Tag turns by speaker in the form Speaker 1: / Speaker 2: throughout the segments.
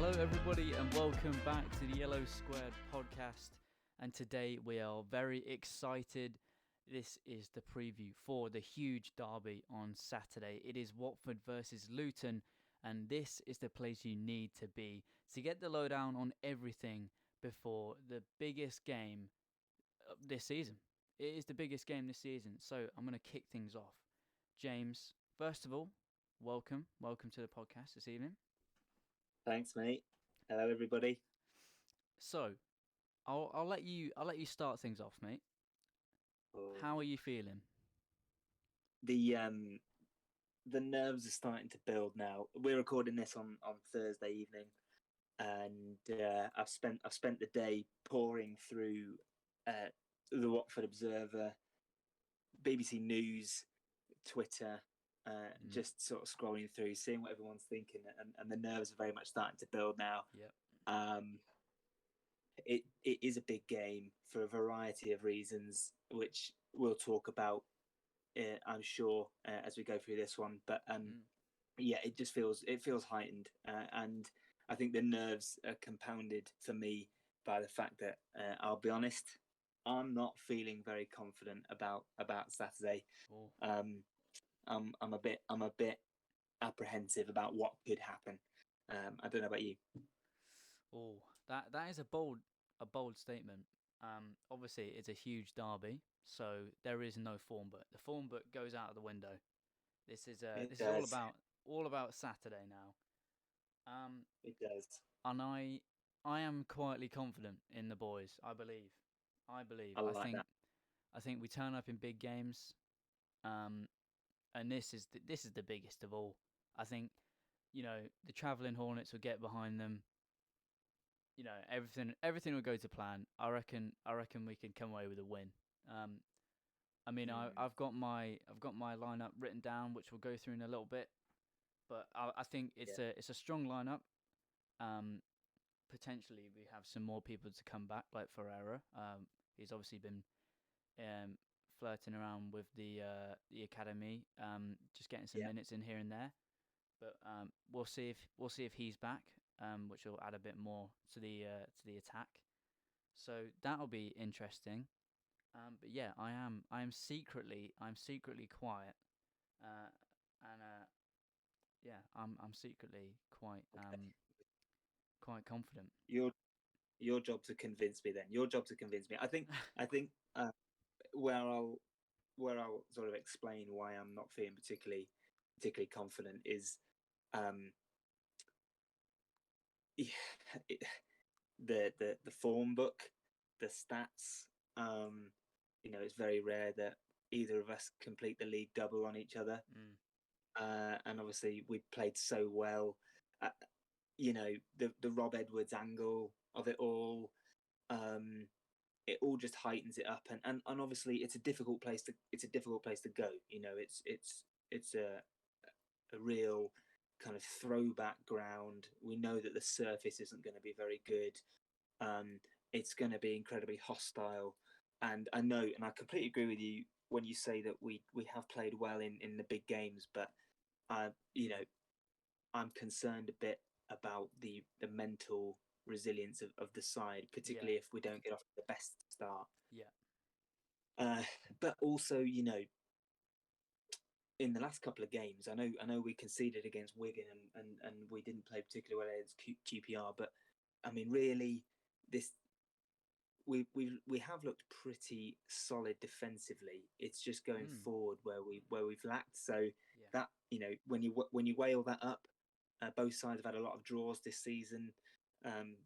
Speaker 1: Hello everybody and welcome back to the Yellow Squared podcast, and today we are very excited. This is the preview for the huge derby on Saturday. It is Watford versus Luton, and this is the place you need to be to get the lowdown on everything before the biggest game this season. It is the biggest game this season, so I'm going to kick things off. James, first of all, welcome to the podcast this evening.
Speaker 2: Thanks, mate. Hello, everybody.
Speaker 1: So, I'll let you start things off, mate. How are you feeling?
Speaker 2: The nerves are starting to build now. We're recording this on Thursday evening, and I've spent the day pouring through the Watford Observer, BBC News, Twitter, just sort of scrolling through, seeing what everyone's thinking, and the nerves are very much starting to build now.
Speaker 1: Yep.
Speaker 2: It is a big game for a variety of reasons, which we'll talk about, I'm sure, as we go through this one. But yeah, it just feels heightened, and I think the nerves are compounded for me by the fact that I'll be honest, I'm not feeling very confident about Saturday. I'm a bit apprehensive about what could happen. I don't know about you.
Speaker 1: Oh, that is a bold statement. Obviously it's a huge derby, so there is no form book. The form book goes out of the window. This is all about Saturday now.
Speaker 2: It does.
Speaker 1: And I am quietly confident in the boys. I believe. I think we turn up in big games. And this is the biggest of all. I think, the travelling Hornets will get behind them. Everything will go to plan. I reckon we can come away with a win. I've got my lineup written down, which we'll go through in a little bit. But I think it's a strong lineup. Potentially we have some more people to come back, like Ferreira. He's obviously been flirting around with the academy, just getting some minutes in here and there. But we'll see if he's back, which will add a bit more to the attack. So that'll be interesting. But yeah, I am secretly quiet, and yeah, I'm secretly quite confident.
Speaker 2: Your job to convince me then. Your job to convince me. I think where I'll sort of explain why I'm not feeling particularly confident is the form book, the stats. It's very rare that either of us complete the league double on each other. And obviously we played so well. The Rob Edwards angle of it all, it all just heightens it up, and obviously it's a difficult place to go. It's a real kind of throwback ground. We know that the surface isn't going to be very good. It's going to be incredibly hostile, and I know, and I completely agree with you when you say that we have played well in the big games, but I'm concerned a bit about the mental resilience of the side, particularly if we don't get off to the best start. But also, in the last couple of games, I know we conceded against Wigan and we didn't play particularly well against QPR, but I mean, really, we have looked pretty solid defensively. It's just going forward where we've lacked. So that, when you weigh all that up, both sides have had a lot of draws this season.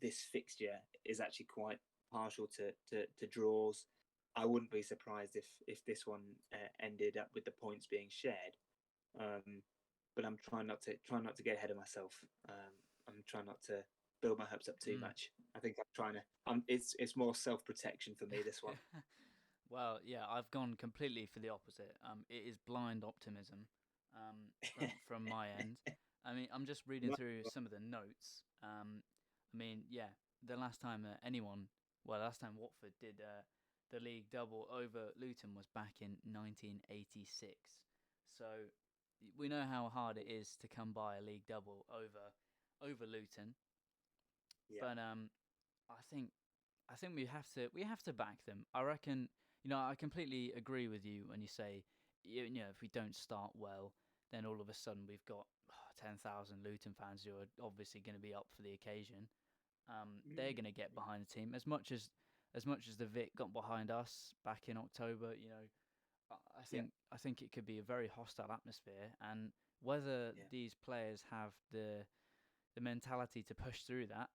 Speaker 2: This fixture is actually quite partial to draws. I wouldn't be surprised if this one ended up with the points being shared. But I'm trying not to get ahead of myself. I'm trying not to build my hopes up too much. I think I'm trying to. It's more self-protection for me, this one.
Speaker 1: Well, yeah, I've gone completely for the opposite. It is blind optimism from my end. I mean, I'm just reading through some of the notes. The last time last time Watford did the league double over Luton was back in 1986. So we know how hard it is to come by a league double over Luton.
Speaker 2: Yeah.
Speaker 1: But I think we have to back them. I reckon. I completely agree with you when you say, if we don't start well, then all of a sudden we've got 10,000 Luton fans who are obviously going to be up for the occasion. They're going to get behind the team as much as the Vic got behind us back in October.
Speaker 2: Yeah.
Speaker 1: I think it could be a very hostile atmosphere, and whether
Speaker 2: Yeah.
Speaker 1: these players have the mentality to push through that,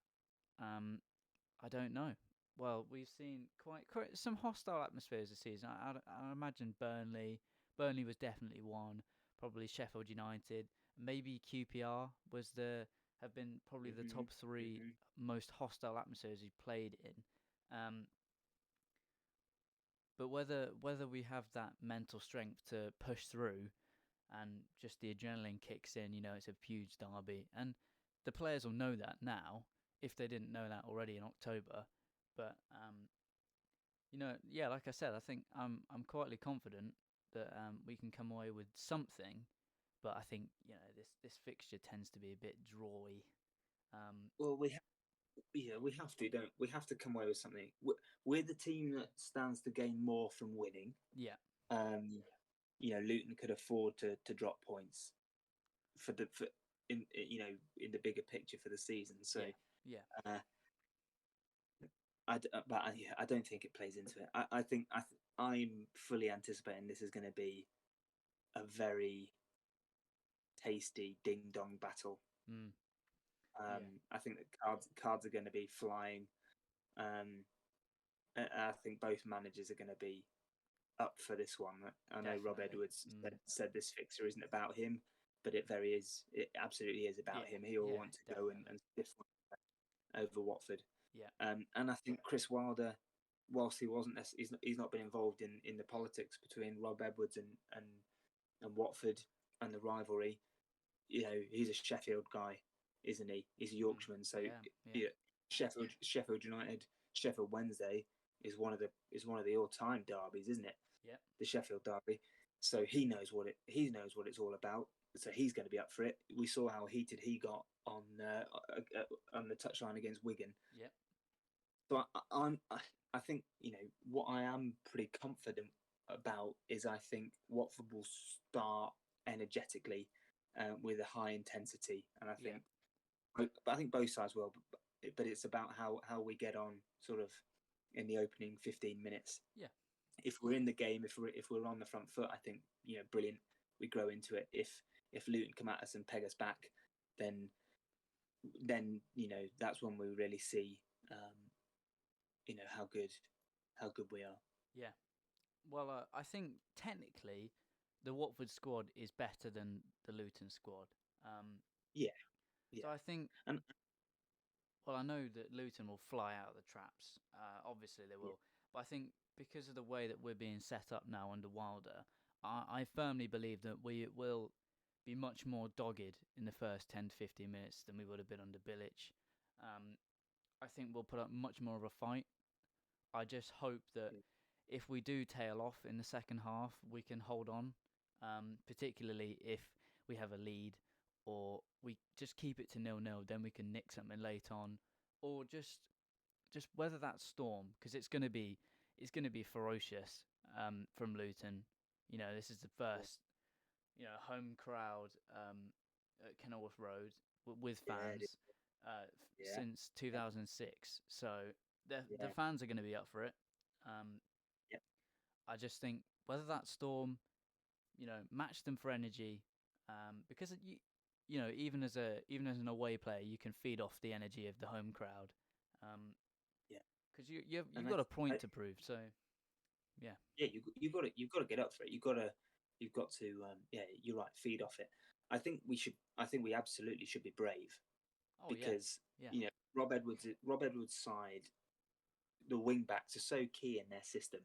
Speaker 1: I don't know. Well, we've seen quite some hostile atmospheres this season. I imagine Burnley was definitely one. Probably Sheffield United, maybe QPR have been probably the top three most hostile atmospheres you've played in. But whether we have that mental strength to push through, and just the adrenaline kicks in, it's a huge derby, and the players will know that now if they didn't know that already in October. But yeah, like I said, I think I'm quietly confident that we can come away with something. But I think this fixture tends to be a bit drawy.
Speaker 2: Well, we have to, don't we? Have to come away with something. We're the team that stands to gain more from winning.
Speaker 1: Yeah.
Speaker 2: Luton could afford to drop points in the bigger picture for the season. So
Speaker 1: yeah.
Speaker 2: I don't think it plays into it. I think I'm fully anticipating this is going to be a very tasty ding dong battle. I think that cards are going to be flying. I think both managers are going to be up for this one. I know Rob Edwards said this fixture isn't about him, but it absolutely is about him. He'll want to go and stiff over Watford.
Speaker 1: Yeah.
Speaker 2: And I think Chris Wilder, whilst he's not been involved in the politics between Rob Edwards and Watford and the rivalry. He's a Sheffield guy, isn't he? He's a Yorkshireman, so Sheffield United, Sheffield Wednesday is one of the all-time derbies, isn't it?
Speaker 1: Yeah.
Speaker 2: The Sheffield derby. So he knows what it's all about. So he's going to be up for it. We saw how heated he got on the touchline against Wigan.
Speaker 1: Yeah.
Speaker 2: So I think what I am pretty confident about is I think Watford will start energetically with a high intensity, and I think both sides will. But it's about how we get on sort of in the opening 15 minutes.
Speaker 1: Yeah.
Speaker 2: If we're in the game, if we're on the front foot, I think brilliant. We grow into it. If Luton come at us and peg us back, then that's when we really see how good we are.
Speaker 1: Yeah. Well, I think technically the Watford squad is better than the Luton squad.
Speaker 2: Yeah.
Speaker 1: So I think. Well, I know that Luton will fly out of the traps. Obviously they will. But I think because of the way that we're being set up now under Wilder, I firmly believe that we will be much more dogged in the first 10 to 15 minutes than we would have been under Bilic. I think we'll put up much more of a fight. I just hope that if we do tail off in the second half, we can hold on, particularly if we have a lead, or we just keep it to 0-0, then we can nick something late on, or just weather that storm, because it's going to be ferocious from Luton. This is the first home crowd at Kenilworth Road with fans since 2006. So the fans are going to be up for it. I just think whether that storm, match them for energy, because even as an away player, you can feed off the energy of the home crowd. Because you've got a point to prove. So
Speaker 2: you've got to get up for it. You've got to you're right, feed off it. I think we absolutely should be brave, because Rob Edwards' side, the wing backs are so key in their system.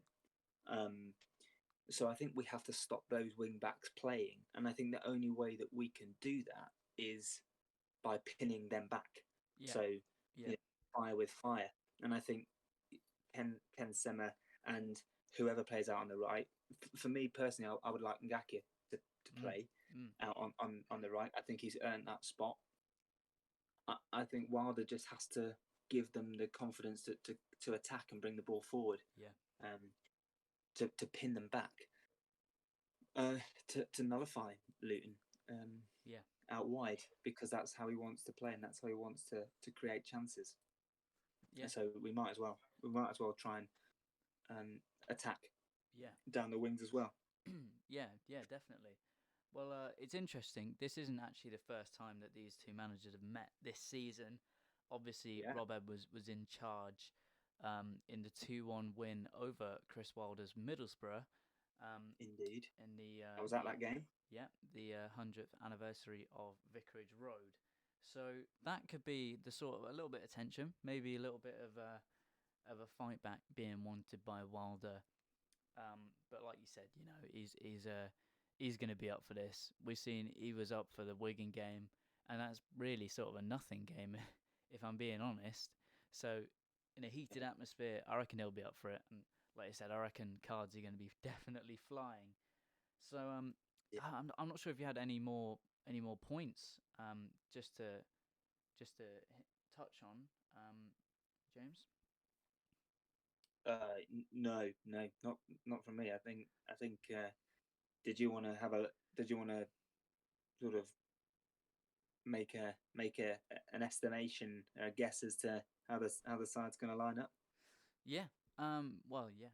Speaker 2: So I think we have to stop those wing backs playing, and I think the only way that we can do that is by pinning them back. So fire with fire, and I think Ken Sema and whoever plays out on the right. For me personally, I would like Ngakia to play out on the right. I think he's earned that spot. I think Wilder just has to give them the confidence to attack and bring the ball forward.
Speaker 1: Yeah.
Speaker 2: To pin them back. To nullify Luton.
Speaker 1: Yeah.
Speaker 2: Out wide, because that's how he wants to play and that's how he wants to create chances.
Speaker 1: Yeah.
Speaker 2: And so we might as well try and attack.
Speaker 1: Yeah.
Speaker 2: Down the wings as well.
Speaker 1: Yeah, definitely. Well, it's interesting. This isn't actually the first time that these two managers have met this season. Obviously,
Speaker 2: Yeah.
Speaker 1: Rob Ebb was in charge in the 2-1 win over Chris Wilder's Middlesbrough.
Speaker 2: Indeed.
Speaker 1: In the
Speaker 2: I was at that game.
Speaker 1: Yeah, the 100th anniversary of Vicarage Road. So that could be the sort of a little bit of tension, maybe a little bit of a fight back being wanted by Wilder. But like you said, he's going to be up for this. We've seen he was up for the Wigan game, and that's really sort of a nothing game, if I'm being honest. So in a heated atmosphere, I reckon he'll be up for it. And like I said, I reckon cards are going to be definitely flying. So
Speaker 2: Yeah.
Speaker 1: I'm not sure if you had any more points just to touch on, James.
Speaker 2: No, not from me. I think. Did you want to sort of make an estimation, a guess as to how the side's going to line up?
Speaker 1: Yeah. Well, yeah.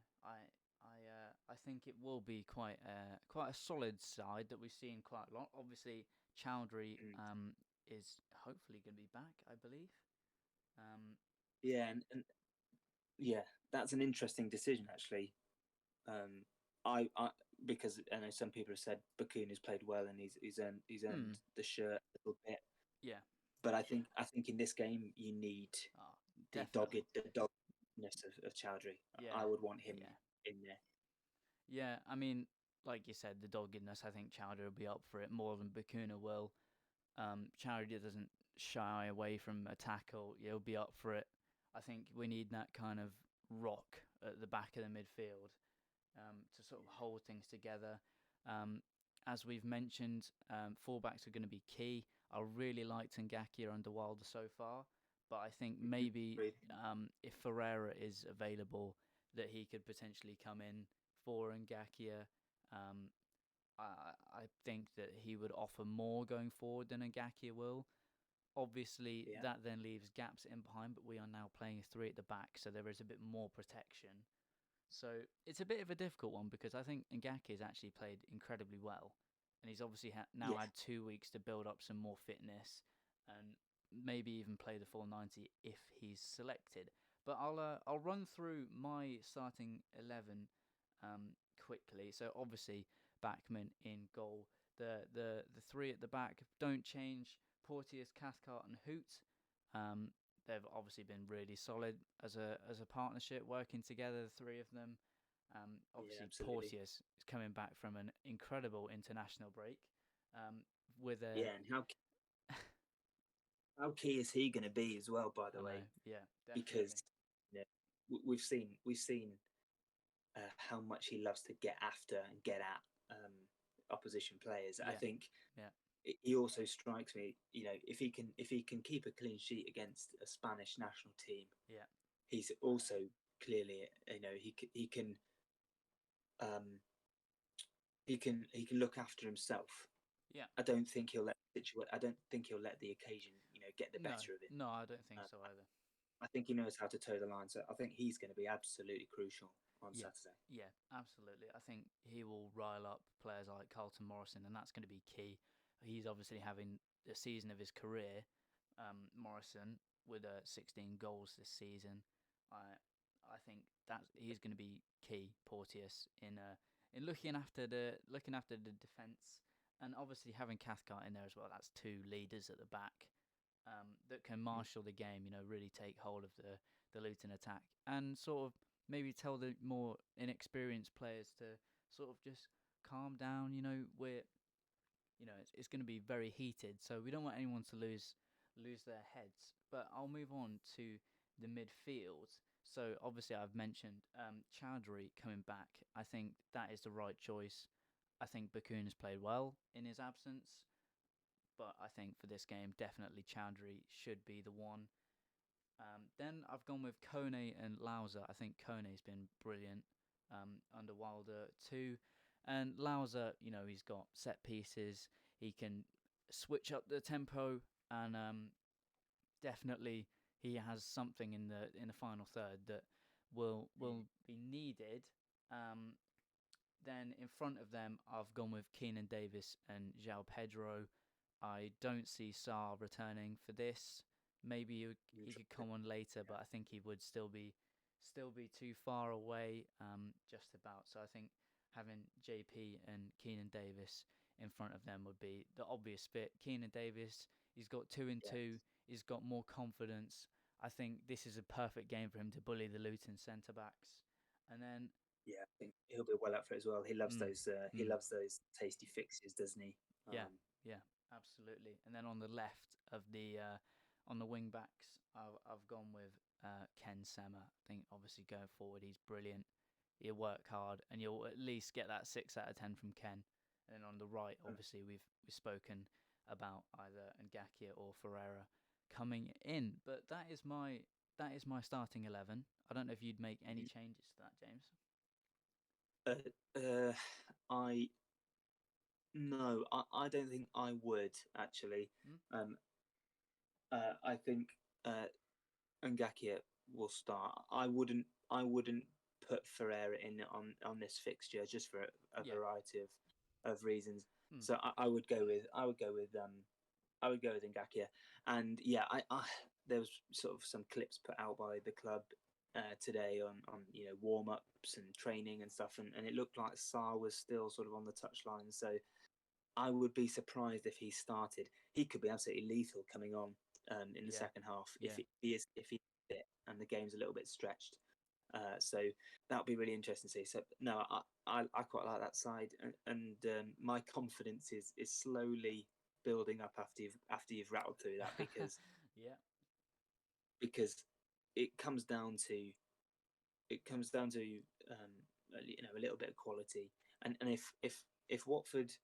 Speaker 1: I think it will be quite a solid side that we've seen quite a lot. Obviously, Chowdhury is hopefully going to be back, I believe.
Speaker 2: Yeah, and yeah, that's an interesting decision actually. I because I know some people have said Bakun has played well and he's earned the shirt a little bit.
Speaker 1: Yeah.
Speaker 2: But I think in this game you need the doggedness of Chowdhury.
Speaker 1: Yeah.
Speaker 2: I would want him in there.
Speaker 1: Yeah, I mean, like you said, the doggedness. I think Chowdhury will be up for it more than Bakuna will. Chowdhury doesn't shy away from a tackle. He'll be up for it. I think we need that kind of rock at the back of the midfield to sort of hold things together. As we've mentioned, fullbacks are going to be key. I really liked Ngakia under Wilder so far, but I think maybe if Ferreira is available, that he could potentially come in for Ngakia. I think that he would offer more going forward than Ngakia will. Obviously, that then leaves gaps in behind, but we are now playing three at the back, so there is a bit more protection. So it's a bit of a difficult one because I think Ngakia has actually played incredibly well, and he's obviously now had 2 weeks to build up some more fitness and maybe even play the full 90 if he's selected. But I'll run through my starting 11 quickly. So obviously Bachmann in goal. The three at the back don't change. Porteous, Cathcart, and Hoot. They've obviously been really solid as a partnership, working together, the three of them. Obviously, Porteous is coming back from an incredible international break. With a
Speaker 2: and how key is he going to be as well? By the way,
Speaker 1: definitely.
Speaker 2: Because we've seen how much he loves to get after and get at opposition players. I think he also strikes me. If he can keep a clean sheet against a Spanish national team, he's also clearly he can look after himself.
Speaker 1: Yeah,
Speaker 2: I don't think he'll let the occasion get the better of him.
Speaker 1: No, I don't think so either.
Speaker 2: I think he knows how to toe the line, so I think he's going to be absolutely crucial on Saturday.
Speaker 1: Yeah, absolutely. I think he will rile up players like Carlton Morrison, and that's going to be key. He's obviously having the season of his career, Morrison, with 16 goals this season. I think that he's going to be key, Porteous, in looking after the defence, and obviously having Cathcart in there as well. That's two leaders at the back. That can marshal the game, really take hold of the Luton attack and sort of maybe tell the more inexperienced players to sort of just calm down. It's going to be very heated, so we don't want anyone to lose their heads. But I'll move on to the midfield. So obviously I've mentioned Chowdhury coming back. I think that is the right choice. I think Bakun has played well in his absence. But I think for this game, definitely Chowdhury should be the one. Then I've gone with Kone and Lauser. I think Kone's been brilliant under Wilder too. And Lauser, he's got set pieces. He can switch up the tempo, and definitely he has something in the final third that will be needed. Um, then in front of them, I've gone with Keenan Davis and João Pedro. I don't see Sarr returning for this. Maybe he could come on later, but I think he would still be too far away, just about. So I think having JP and Keenan Davis in front of them would be the obvious fit. Keenan Davis, he's got 2 and 2. He's got more confidence. I think this is a perfect game for him to bully the Luton centre backs. And then
Speaker 2: I think he'll be well up for it as well. He loves those. He loves those tasty fixes, doesn't he?
Speaker 1: Yeah, absolutely. And then on the left of the on the wing backs, I've gone with Ken Sema. I think obviously going forward, he's brilliant. He'll work hard, and you'll at least get that 6 out of 10 from Ken. And then on the right, obviously we've spoken about either Ngakia or Ferreira coming in. But that is my starting 11. I don't know if you'd make any changes to that, James.
Speaker 2: I don't think I would actually. I think Ngakia will start. I wouldn't put Ferreira in on this fixture just for a variety of reasons. So I would go with Ngakia, and there was sort of some clips put out by the club today on warm ups and training and stuff, and it looked like Sarr was still sort of on the touchline. So I would be surprised if he started. He could be absolutely lethal coming on in the second half if he's fit and the game's a little bit stretched. So that would be really interesting to see. So no, I quite like that side, and my confidence is slowly building up after you've rattled through that because because it comes down to a little bit of quality, and if Watford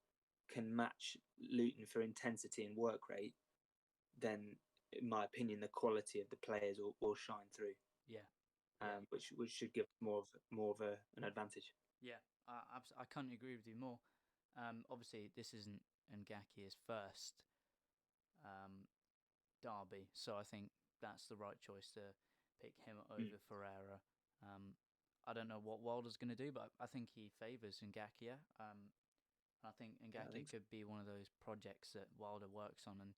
Speaker 2: can match Luton for intensity and work rate, then in my opinion the quality of the players will shine through. Which should give more of an advantage.
Speaker 1: I couldn't agree with you more. Obviously this isn't Ngakia's first derby, so I think that's the right choice to pick him over Ferreira. I don't know what Wilder's going to do, but I think he favours Ngakia. I think Ngakia could be one of those projects that Wilder works on and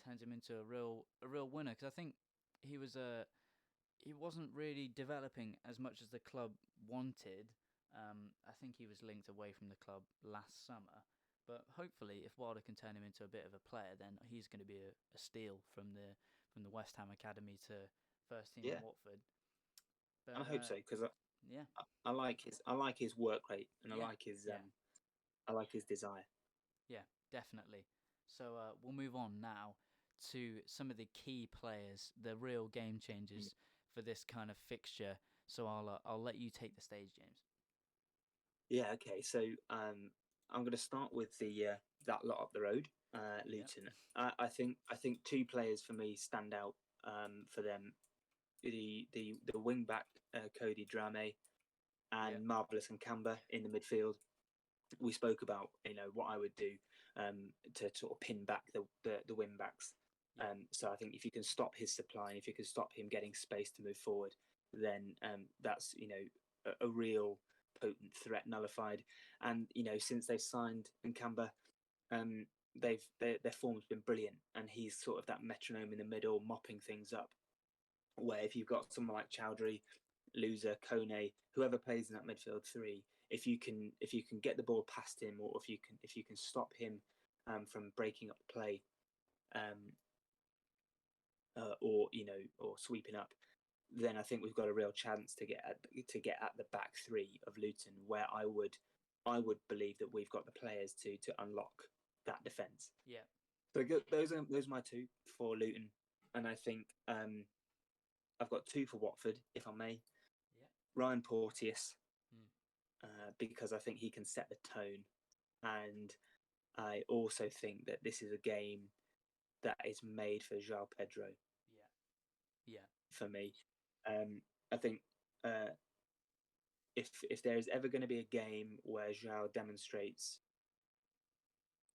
Speaker 1: turns him into a real winner. Because I think he wasn't really developing as much as the club wanted. I think he was linked away from the club last summer. But hopefully, if Wilder can turn him into a bit of a player, then he's going to be a steal from the West Ham academy to first team at Watford.
Speaker 2: But, I hope so, because I like his work rate, and I like his desire.
Speaker 1: Yeah, definitely. So we'll move on now to some of the key players, the real game changers for this kind of fixture. So I'll let you take the stage, James.
Speaker 2: Yeah. Okay. So I'm going to start with that lot up the road, Luton. I think 2 players for me stand out for them. The wing back Cody Drame and Marvelous and Kamba in the midfield. We spoke about what I would do to sort of pin back the wing backs. So I think if you can stop his supply and if you can stop him getting space to move forward, then that's a real potent threat nullified. And since they've signed Nkamba, their form's been brilliant, and he's sort of that metronome in the middle, mopping things up. Where if you've got someone like Chowdhury, Loser, Kone, whoever plays in that midfield 3, if you can get the ball past him, or if you can stop him from breaking up the play, or sweeping up, then I think we've got a real chance to get at the back 3 of Luton, where I would believe that we've got the players to unlock that defence.
Speaker 1: Yeah.
Speaker 2: So those are my 2 for Luton, and I think I've got 2 for Watford, if I may.
Speaker 1: Yeah.
Speaker 2: Ryan Porteous, because I think he can set the tone, and I also think that this is a game that is made for João Pedro.
Speaker 1: Yeah.
Speaker 2: for me. I think if there is ever going to be a game where João demonstrates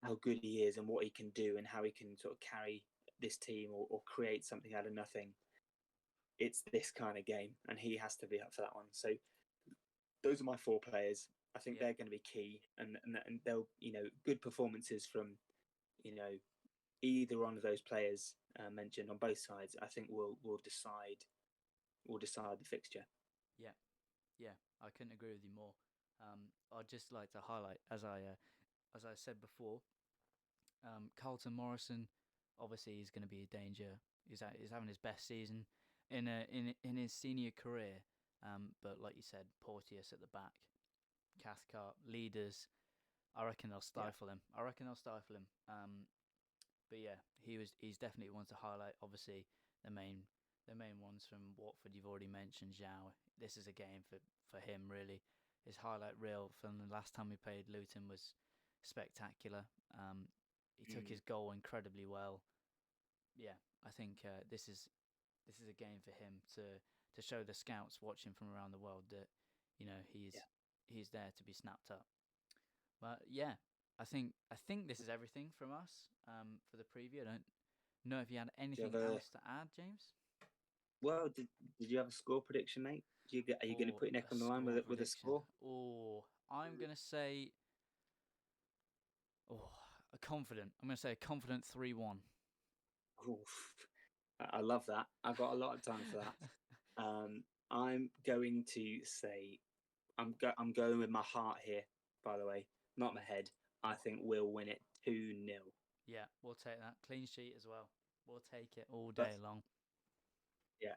Speaker 2: how good he is and what he can do and how he can sort of carry this team or create something out of nothing, it's this kind of game, and he has to be up for that one. So those are my 4 players. I think they're going to be key, and they'll, good performances from, either one of those players mentioned on both sides. I think will decide the fixture.
Speaker 1: Yeah, I couldn't agree with you more. I'd just like to highlight, as I said before, Carlton Morrison. Obviously, he's going to be a danger. He's having his best season in his senior career. But like you said, Porteous at the back, Cathcart, leaders. I reckon they'll stifle him. But yeah, he's definitely one to highlight. Obviously, the main ones from Watford you've already mentioned. João. This is a game for him really. His highlight reel from the last time we played Luton was spectacular. He took his goal incredibly well. Yeah, I think this is a game for him to show the scouts watching from around the world that he's there to be snapped up. But yeah, I think this is everything from us for the preview. I don't know if you had anything else to add, James.
Speaker 2: Well, did you have a score prediction, mate? Are you going to put your neck on the line with a score?
Speaker 1: Oh, I'm going to say I'm going to say a confident 3-1.
Speaker 2: I love that. I've got a lot of time for that. I'm going to say I'm going with my heart here. By the way, not my head. I think we'll win it 2-0.
Speaker 1: Yeah, we'll take that. Clean sheet as well. We'll take it all day long.
Speaker 2: Yeah,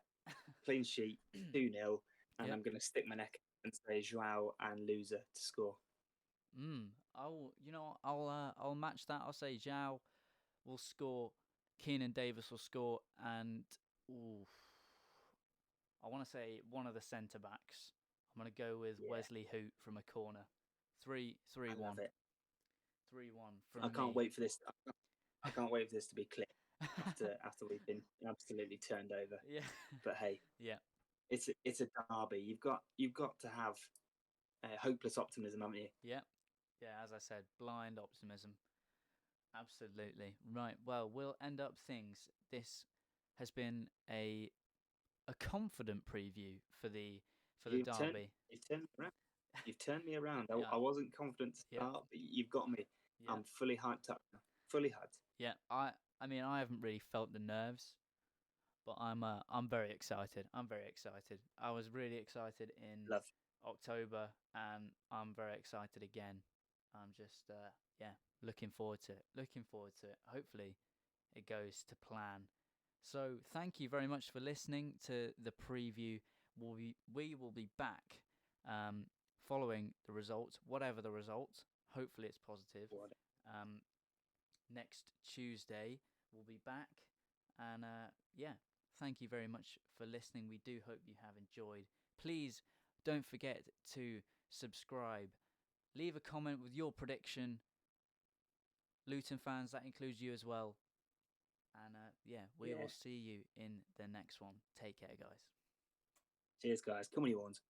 Speaker 2: clean sheet, 2-0, and I'm going to stick my neck and say João and Loser to score.
Speaker 1: I'll match that. I'll say João will score, Keenan Davis will score, and I want to say one of the centre backs. I'm going to go with Wesley Hoot from a corner. 3-1. 3-1 from
Speaker 2: I can't wait for this. I can't wait for this to be clear after we've been absolutely turned over.
Speaker 1: Yeah.
Speaker 2: But hey, it's a derby. You've got to have hopeless optimism, haven't you?
Speaker 1: Yeah. As I said, blind optimism. Absolutely right. Well, we'll end up things. This has been a confident preview for the derby.
Speaker 2: You've turned me around. I wasn't confident to start, but you've got me. Yeah. I'm fully hyped up now. Fully hyped.
Speaker 1: Yeah, I mean, I haven't really felt the nerves, but I'm very excited. I was really excited in October, and I'm very excited again. I'm just looking forward to it. Hopefully, it goes to plan. So thank you very much for listening to the preview. We will be back following the results, whatever the result. Hopefully it's positive. Next Tuesday we'll be back, and thank you very much for listening. We do hope you have enjoyed. Please don't forget to subscribe. Leave a comment with your prediction. Luton fans, that includes you as well. And we will see you in the next one. Take care, guys.
Speaker 2: Cheers, guys. Come on, you ones.